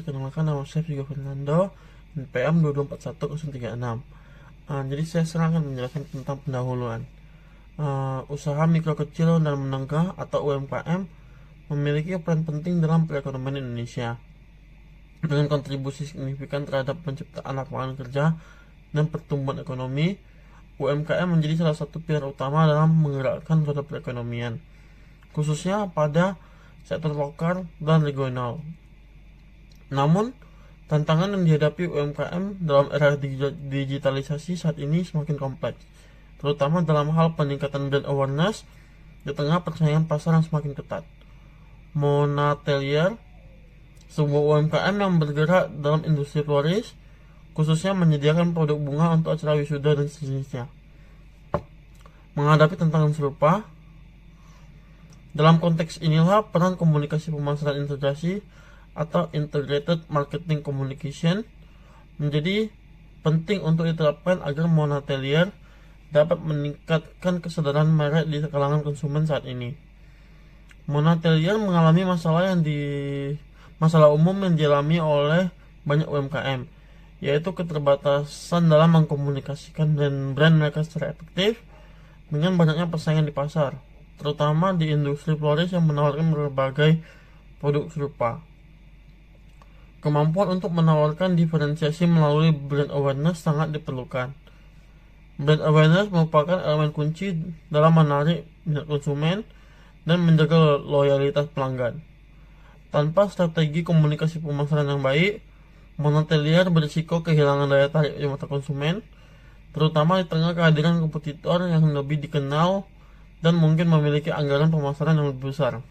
perkenalkan nama saya Vigo Fernando, NPM 2241 Jadi saya sekarang akan menjelaskan tentang pendahuluan. Usaha mikro kecil dan menengah atau UMKM memiliki peran penting dalam perekonomian Indonesia dengan kontribusi signifikan terhadap penciptaan lapangan kerja dan pertumbuhan ekonomi. UMKM menjadi salah satu pilar utama dalam menggerakkan roda perekonomian, khususnya pada sektor lokal dan regional. Namun, tantangan yang dihadapi UMKM dalam era digitalisasi saat ini semakin kompleks, terutama dalam hal peningkatan brand awareness di tengah persaingan pasar yang semakin ketat. Mona Telier, sebuah UMKM yang bergerak dalam industri florist, khususnya menyediakan produk bunga untuk acara wisuda dan sejenisnya, menghadapi tantangan serupa. Dalam konteks inilah peran komunikasi pemasaran integrasi atau integrated marketing communication menjadi penting untuk diterapkan agar Mona Telier dapat meningkatkan kesadaran merek di kalangan konsumen saat ini. Mona Telier mengalami masalah umum yang dialami oleh banyak UMKM, yaitu keterbatasan dalam mengkomunikasikan brand mereka secara efektif dengan banyaknya persaingan di pasar, terutama di industri florist yang menawarkan berbagai produk serupa. Kemampuan untuk menawarkan diferensiasi melalui brand awareness sangat diperlukan. Brand awareness merupakan elemen kunci dalam menarik minat konsumen dan menjaga loyalitas pelanggan. Tanpa strategi komunikasi pemasaran yang baik, Mona Telier berisiko kehilangan daya tarik di mata konsumen, terutama di tengah kehadiran kompetitor yang lebih dikenal dan mungkin memiliki anggaran pemasaran yang lebih besar.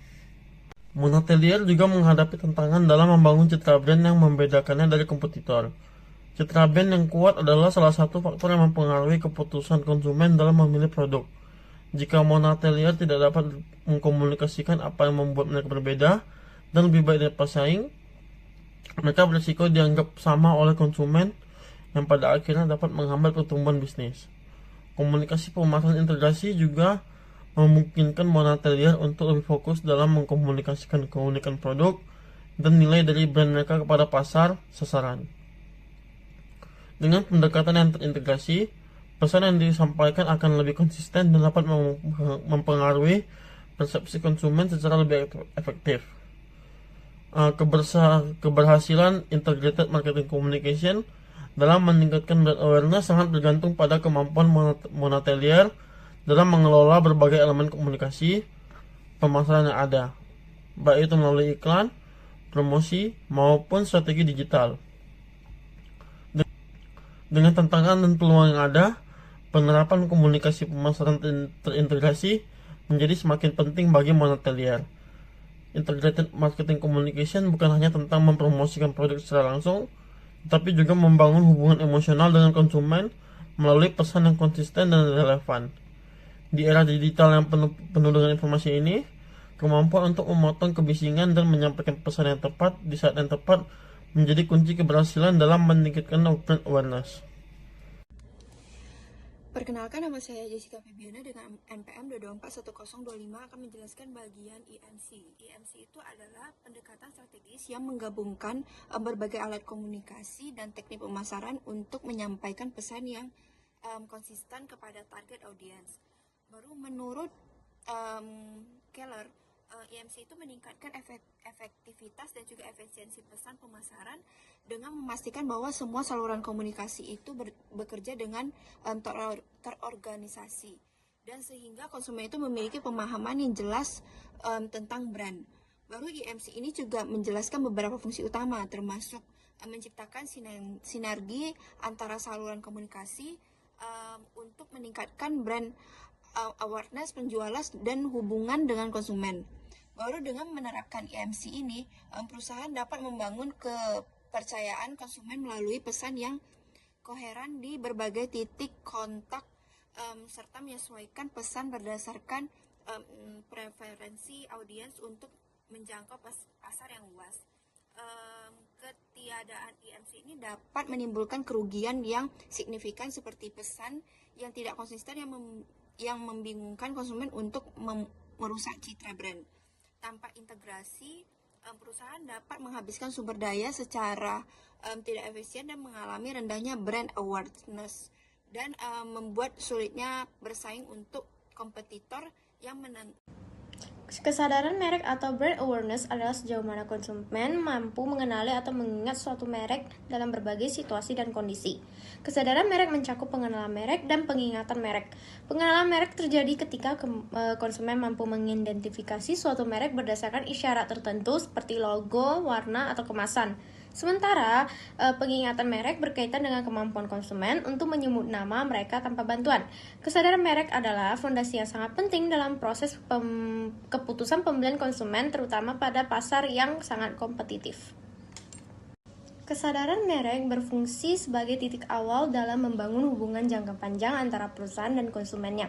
Mona Telier juga menghadapi tantangan dalam membangun citra brand yang membedakannya dari kompetitor. Citra brand yang kuat adalah salah satu faktor yang mempengaruhi keputusan konsumen dalam memilih produk. Jika Mona Telier tidak dapat mengkomunikasikan apa yang membuat mereka berbeda dan lebih baik dari pesaing, mereka berisiko dianggap sama oleh konsumen yang pada akhirnya dapat menghambat pertumbuhan bisnis. Komunikasi pemasaran integrasi juga memungkinkan Mona Telier untuk lebih fokus dalam mengkomunikasikan keunikan produk dan nilai dari brand mereka kepada pasar sasaran. Dengan pendekatan yang terintegrasi, pesan yang disampaikan akan lebih konsisten dan dapat mempengaruhi persepsi konsumen secara lebih efektif. Keberhasilan integrated marketing communication dalam meningkatkan brand awareness sangat bergantung pada kemampuan Mona Telier dalam mengelola berbagai elemen komunikasi pemasaran yang ada, baik itu melalui iklan, promosi, maupun strategi digital. Dengan tantangan dan peluang yang ada, penerapan komunikasi pemasaran terintegrasi menjadi semakin penting bagi Mona Telier. Integrated marketing communication bukan hanya tentang mempromosikan produk secara langsung, tetapi juga membangun hubungan emosional dengan konsumen melalui pesan yang konsisten dan relevan. Di era digital yang penuh dengan informasi ini, kemampuan untuk memotong kebisingan dan menyampaikan pesan yang tepat di saat yang tepat menjadi kunci keberhasilan dalam meningkatkan brand awareness. Perkenalkan, nama saya Jessica Febiana dengan NPM 2241 akan menjelaskan bagian EMC. EMC itu adalah pendekatan strategis yang menggabungkan berbagai alat komunikasi dan teknik pemasaran untuk menyampaikan pesan yang konsisten kepada target audiens. Baru menurut Keller, EMC itu meningkatkan efektivitas dan juga efisiensi pesan pemasaran dengan memastikan bahwa semua saluran komunikasi itu bekerja dengan terorganisasi dan sehingga konsumen itu memiliki pemahaman yang jelas tentang brand. Baru EMC ini juga menjelaskan beberapa fungsi utama termasuk menciptakan sinergi antara saluran komunikasi untuk meningkatkan brand awareness, penjualan, dan hubungan dengan konsumen. Baru dengan menerapkan EMC ini, perusahaan dapat membangun kepercayaan konsumen melalui pesan yang koheren di berbagai titik kontak serta menyesuaikan pesan berdasarkan preferensi audiens untuk menjangkau pasar yang luas. Ketiadaan EMC ini dapat menimbulkan kerugian yang signifikan seperti pesan yang tidak konsisten yang membingungkan konsumen untuk merusak citra brand. Tanpa integrasi perusahaan dapat menghabiskan sumber daya secara tidak efisien dan mengalami rendahnya brand awareness dan membuat sulitnya bersaing untuk kompetitor yang Kesadaran merek atau brand awareness adalah sejauh mana konsumen mampu mengenali atau mengingat suatu merek dalam berbagai situasi dan kondisi. Kesadaran merek mencakup pengenalan merek dan pengingatan merek. Pengenalan merek terjadi ketika konsumen mampu mengidentifikasi suatu merek berdasarkan isyarat tertentu seperti logo, warna, atau kemasan. Sementara pengingatan merek berkaitan dengan kemampuan konsumen untuk menyebut nama mereka tanpa bantuan. Kesadaran merek adalah fondasi yang sangat penting dalam proses keputusan pembelian konsumen, terutama pada pasar yang sangat kompetitif. Kesadaran merek berfungsi sebagai titik awal dalam membangun hubungan jangka panjang antara perusahaan dan konsumennya.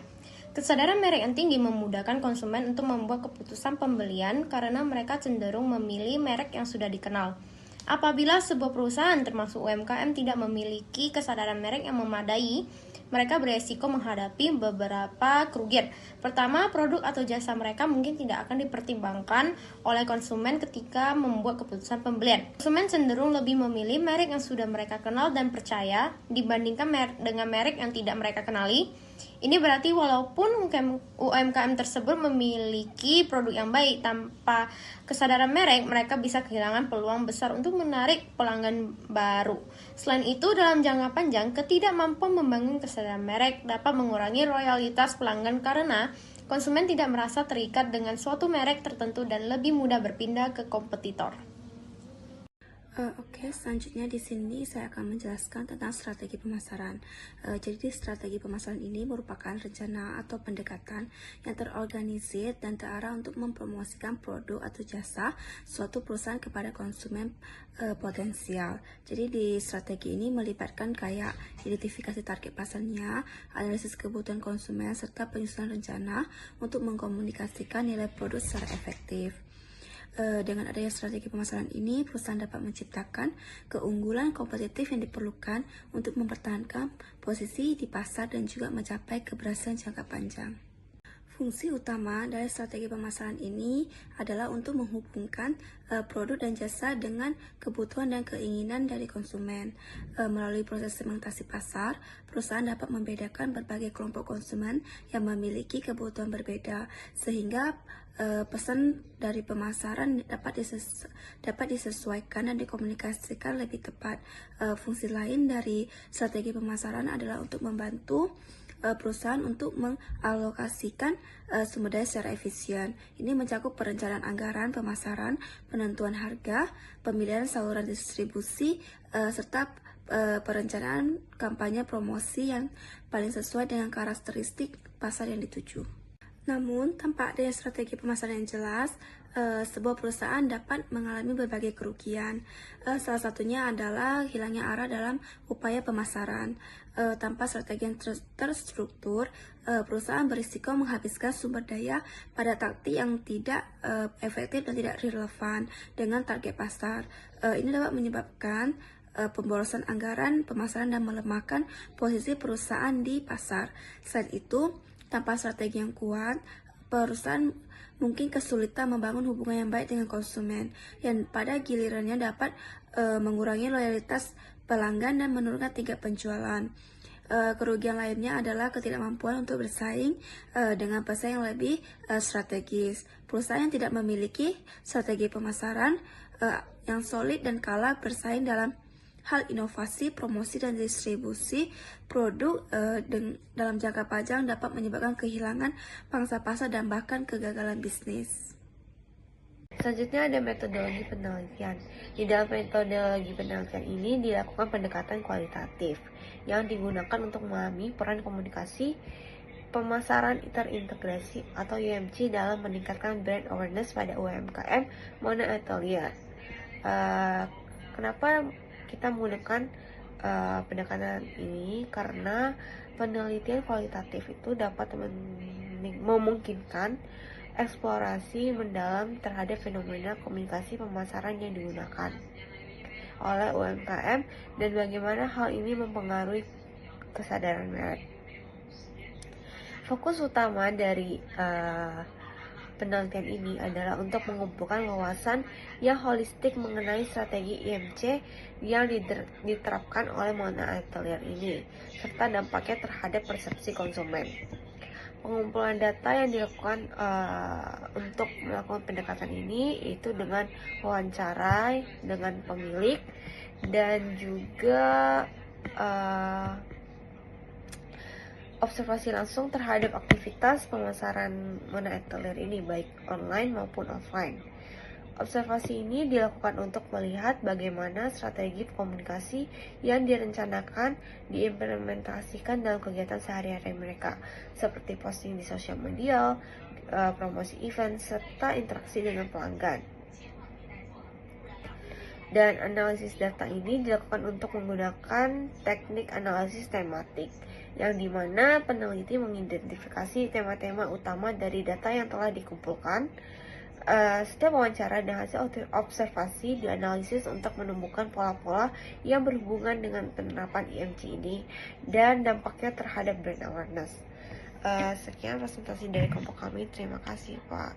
Kesadaran merek yang tinggi memudahkan konsumen untuk membuat keputusan pembelian karena mereka cenderung memilih merek yang sudah dikenal. Apabila sebuah perusahaan termasuk UMKM tidak memiliki kesadaran merek yang memadai, mereka beresiko menghadapi beberapa kerugian. Pertama, produk atau jasa mereka mungkin tidak akan dipertimbangkan oleh konsumen ketika membuat keputusan pembelian. Konsumen cenderung lebih memilih merek yang sudah mereka kenal dan percaya dibandingkan dengan merek yang tidak mereka kenali. Ini berarti walaupun UMKM tersebut memiliki produk yang baik, tanpa kesadaran merek, mereka bisa kehilangan peluang besar untuk menarik pelanggan baru. Selain itu, dalam jangka panjang, ketidakmampuan membangun kesadaran merek dapat mengurangi loyalitas pelanggan karena konsumen tidak merasa terikat dengan suatu merek tertentu dan lebih mudah berpindah ke kompetitor. Oke, selanjutnya di sini saya akan menjelaskan tentang strategi pemasaran. Jadi strategi pemasaran ini merupakan rencana atau pendekatan yang terorganisir dan terarah untuk mempromosikan produk atau jasa suatu perusahaan kepada konsumen potensial. Jadi di strategi ini melibatkan kayak identifikasi target pasarnya, analisis kebutuhan konsumen, serta penyusunan rencana untuk mengkomunikasikan nilai produk secara efektif. Dengan adanya strategi pemasaran ini, perusahaan dapat menciptakan keunggulan kompetitif yang diperlukan untuk mempertahankan posisi di pasar dan juga mencapai keberhasilan jangka panjang. Fungsi utama dari strategi pemasaran ini adalah untuk menghubungkan produk dan jasa dengan kebutuhan dan keinginan dari konsumen. Melalui proses segmentasi pasar, perusahaan dapat membedakan berbagai kelompok konsumen yang memiliki kebutuhan berbeda, sehingga pesan dari pemasaran dapat disesuaikan dan dikomunikasikan lebih tepat. Fungsi lain dari strategi pemasaran adalah untuk membantu perusahaan untuk mengalokasikan sumber daya secara efisien. Ini mencakup perencanaan anggaran pemasaran, penentuan harga, pemilihan saluran distribusi, serta perencanaan kampanye promosi yang paling sesuai dengan karakteristik pasar yang dituju. Namun, tanpa adanya strategi pemasaran yang jelas, sebuah perusahaan dapat mengalami berbagai kerugian. Salah satunya adalah hilangnya arah dalam upaya pemasaran. Tanpa strategi yang terstruktur, perusahaan berisiko menghabiskan sumber daya pada taktik yang tidak efektif dan tidak relevan dengan target pasar. Ini dapat menyebabkan pemborosan anggaran pemasaran dan melemahkan posisi perusahaan di pasar. Selain itu, tanpa strategi yang kuat, perusahaan mungkin kesulitan membangun hubungan yang baik dengan konsumen, yang pada gilirannya dapat mengurangi loyalitas pelanggan dan menurunkan tingkat penjualan. Kerugian lainnya adalah ketidakmampuan untuk bersaing dengan pesaing yang lebih strategis. Perusahaan yang tidak memiliki strategi pemasaran yang solid dan kalah bersaing dalam hal inovasi, promosi, dan distribusi produk dalam jangka panjang dapat menyebabkan kehilangan pangsa pasar dan bahkan kegagalan bisnis. Selanjutnya ada metodologi penelitian. Di dalam metodologi penelitian ini dilakukan pendekatan kualitatif yang digunakan untuk memahami peran komunikasi pemasaran terintegrasi atau UMC dalam meningkatkan brand awareness pada UMKM Mona Atelier. Kenapa kita menggunakan pendekatan ini? Karena penelitian kualitatif itu dapat memungkinkan eksplorasi mendalam terhadap fenomena komunikasi pemasaran yang digunakan oleh UMKM dan bagaimana hal ini mempengaruhi kesadaran merek. Fokus utama dari penelitian ini adalah untuk mengumpulkan wawasan yang holistik mengenai strategi IMC yang diterapkan oleh Mona Atelier ini, serta dampaknya terhadap persepsi konsumen. Pengumpulan data yang dilakukan untuk melakukan pendekatan ini itu dengan wawancara dengan pemilik dan juga observasi langsung terhadap aktivitas pemasaran Mona Atelier ini baik online maupun offline. Observasi ini dilakukan untuk melihat bagaimana strategi komunikasi yang direncanakan diimplementasikan dalam kegiatan sehari-hari mereka, seperti posting di sosial media, promosi event, serta interaksi dengan pelanggan. Dan analisis data ini dilakukan untuk menggunakan teknik analisis tematik, yang dimana peneliti mengidentifikasi tema-tema utama dari data yang telah dikumpulkan. Setiap wawancara dan hasil observasi dianalisis untuk menemukan pola-pola yang berhubungan dengan penerapan IMC ini dan dampaknya terhadap brand awareness. Sekian presentasi dari kelompok kami. Terima kasih, Pak.